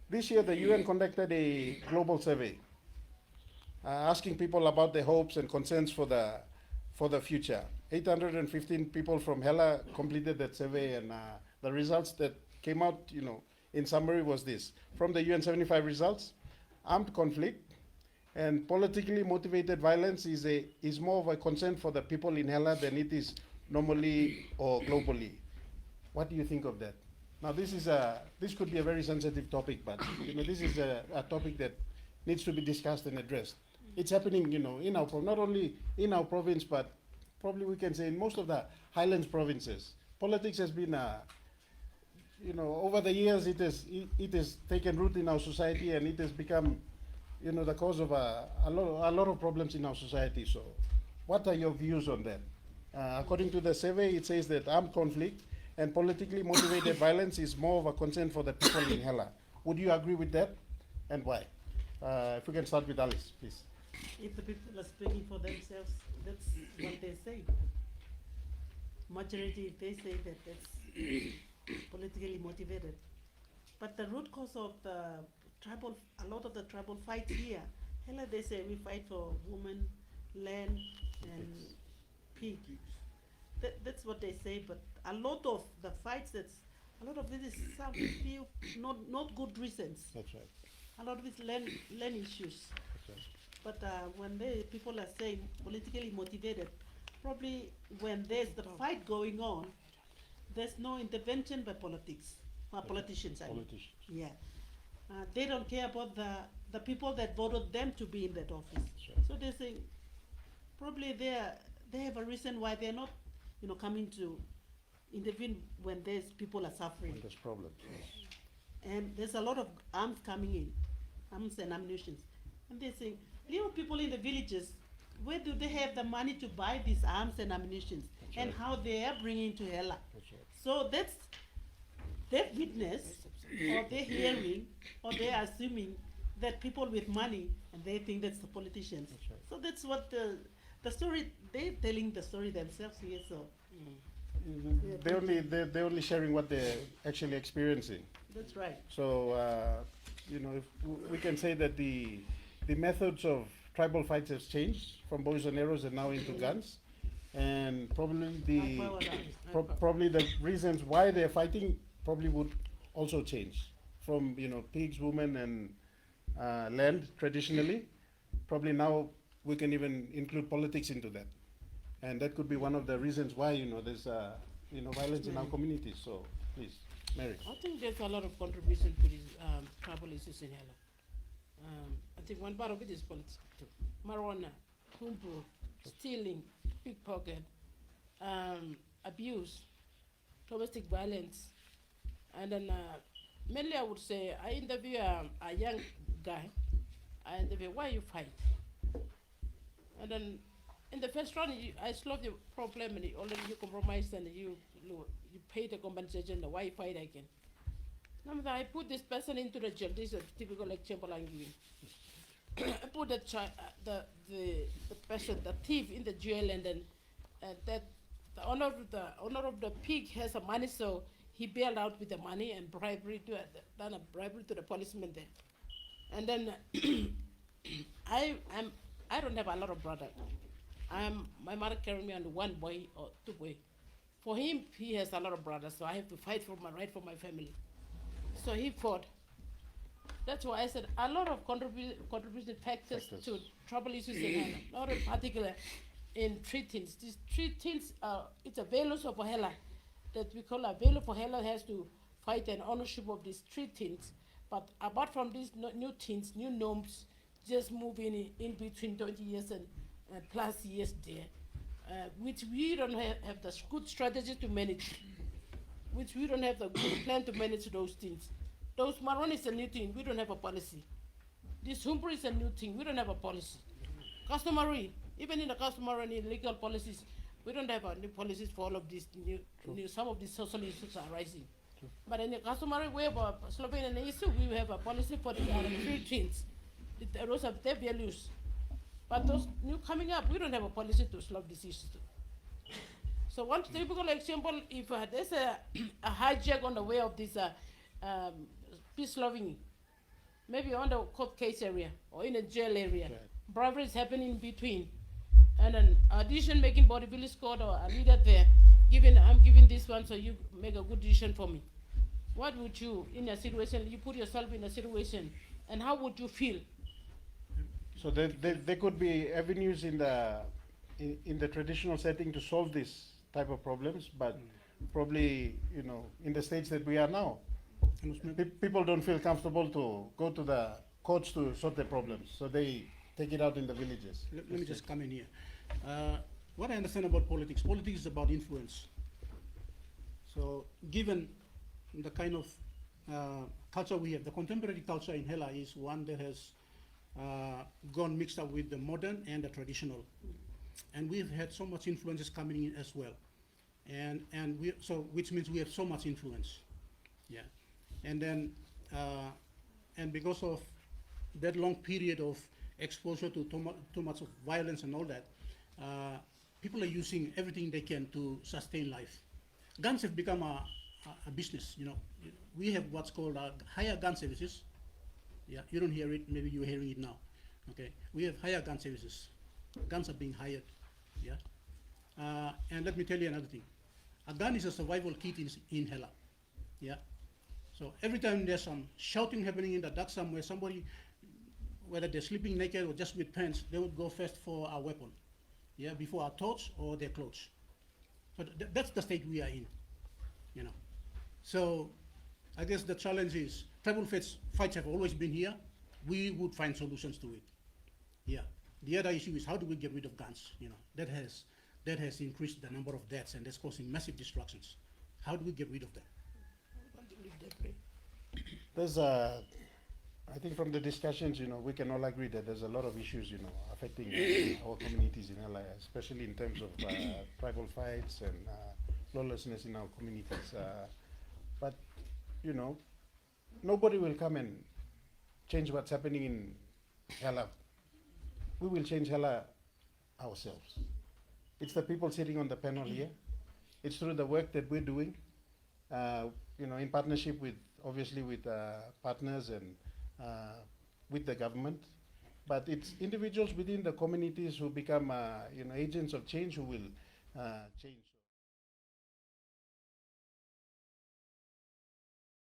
This year, the UN conducted a global survey asking people about their hopes and concerns for the future. 815 people from Hela completed that survey, and the results that came out, in summary, was this: from the UN 75 results, armed conflict and politically motivated violence is more of a concern for the people in Hela than it is normally or globally. What do you think of that? Now, this could be a very sensitive topic, but this is a topic that needs to be discussed and addressed. It's happening, in our not only in our province, but probably we can say in most of the Highlands provinces. Politics has been, over the years, it has taken root in our society, and it has become, the cause of a lot of problems in our society. So, what are your views on that? According to the survey, it says that armed conflict and politically motivated violence is more of a concern for the people in Hela. Would you agree with that, and why? If we can start with Alice, please. If the people are speaking for themselves, that's what they say. Majority, if they say that, that's politically motivated. But the root cause of a lot of the tribal fights here, Hela, they say we fight for women, land, and pig. That's what they say, but a lot of the fights, a lot of this is some few not good reasons. That's right. A lot of it's land issues. That's right. But when people are saying politically motivated, probably when there's the fight going on, there's no intervention by politicians. I mean. Politicians. Yeah. They don't care about the people that voted them to be in that office. Right. So they say probably they have a reason why they're not, coming to intervene when people are suffering. When there's problems. Yes. And there's a lot of arms coming in, arms and ammunition. And they say, little people in the villages, where do they have the money to buy these arms and ammunition? That's and right. how they are bringing to Hela. That's right. So they've witnessed, or they're hearing, or they're assuming that people with money, and they think that's the politicians. That's right. So that's what the story, they're telling the story themselves here, so. They're only sharing what they're actually experiencing. That's right. So, if we can say that the methods of tribal fights has changed from bows and arrows and now into guns, and probably the reasons why they're fighting probably would also change from pigs, women, and land traditionally. Probably now we can even include politics into that, and that could be one of the reasons why there's violence in our communities. So please, Mary. I think there's a lot of contribution to these tribal issues in Hela. I think one part of it is politics too. Marijuana, humpu, stealing, pickpocket, abuse, domestic violence, and then mainly I would say I interview a young guy. I interview why you fight, and then in the first round I solved the problem and already you compromised and you pay the compensation. Why you fight again? Now I put this person into the jail. This is a typical example I'm giving. I put the person, the thief, in the jail, and then that the owner of the pig has some money, so he bailed out with the money and done a bribery to the policeman there. And then I don't have a lot of brothers. My mother carried me on one boy or two boys. For him, he has a lot of brothers, so I have to fight for my right for my family. So he fought. That's why I said a lot of contributing factors to trouble issues in Hela. Not in particular in three things. These three things it's a values of Hela that we call a value for Hela has to fight an ownership of these three things. But apart from these new things, new norms, just moving in between 20 years and plus years there, which we don't have the good strategy to manage, which we don't have the good plan to manage those things. Those marijuana is a new thing, we don't have a policy. This humper is a new thing, we don't have a policy. Customary, even in the customary and legal policies, we don't have new policies for all of these new some of these social issues are rising. But in the customary way of solving an issue, we have a policy for the three things. Those are their values. But those new coming up, we don't have a policy to solve these issues. So one typical example, if there's a hijack on the way of this peace-loving maybe on the court case area or in a jail area. Right. Bribery is happening in between. And an decision-making body, village court or a leader there, I'm giving this one so you make a good decision for me. What would you, in a situation, you put yourself in a situation, and how would you feel? So there could be avenues in the traditional setting to solve this type of problems, but probably, you know, in the stage that we are now, people don't feel comfortable to go to the courts to sort their problems, so they take it out in the villages. Let me just come in here. What I understand about politics is about influence. So given the kind of culture we have, the contemporary culture in Hela is one that has gone mixed up with the modern and the traditional. And we've had so much influences coming in as well. Which means we have so much influence. Yeah. And then, and because of that long period of exposure to too much of violence and all that, people are using everything they can to sustain life. Guns have become a business, you know. We have what's called higher gun services. Yeah, you don't hear it, maybe you're hearing it now. Okay, we have higher gun services. Guns are being hired, yeah. And let me tell you another thing. A gun is a survival kit in Hela, yeah. So every time there's some shouting happening in the dark somewhere, somebody, whether they're sleeping naked or just with pants, they would go first for a weapon, yeah, before our torch or their clothes. So that's the state we are in, you know. So I guess the challenge is, tribal fights have always been here. We would find solutions to it, yeah. The other issue is how do we get rid of guns, you know. That has increased the number of deaths and that's causing massive destructions. How do we get rid of that? There's I think from the discussions, you know, we can all agree that there's a lot of issues, you know, affecting our communities in Hela, especially in terms of tribal fights and lawlessness in our communities. But, you know, nobody will come and change what's happening in Hela. We will change Hela ourselves. It's the people sitting on the panel here. It's through the work that we're doing, you know, in partnership with, obviously, with partners and with the government. But it's individuals within the communities who become, you know, agents of change who will change.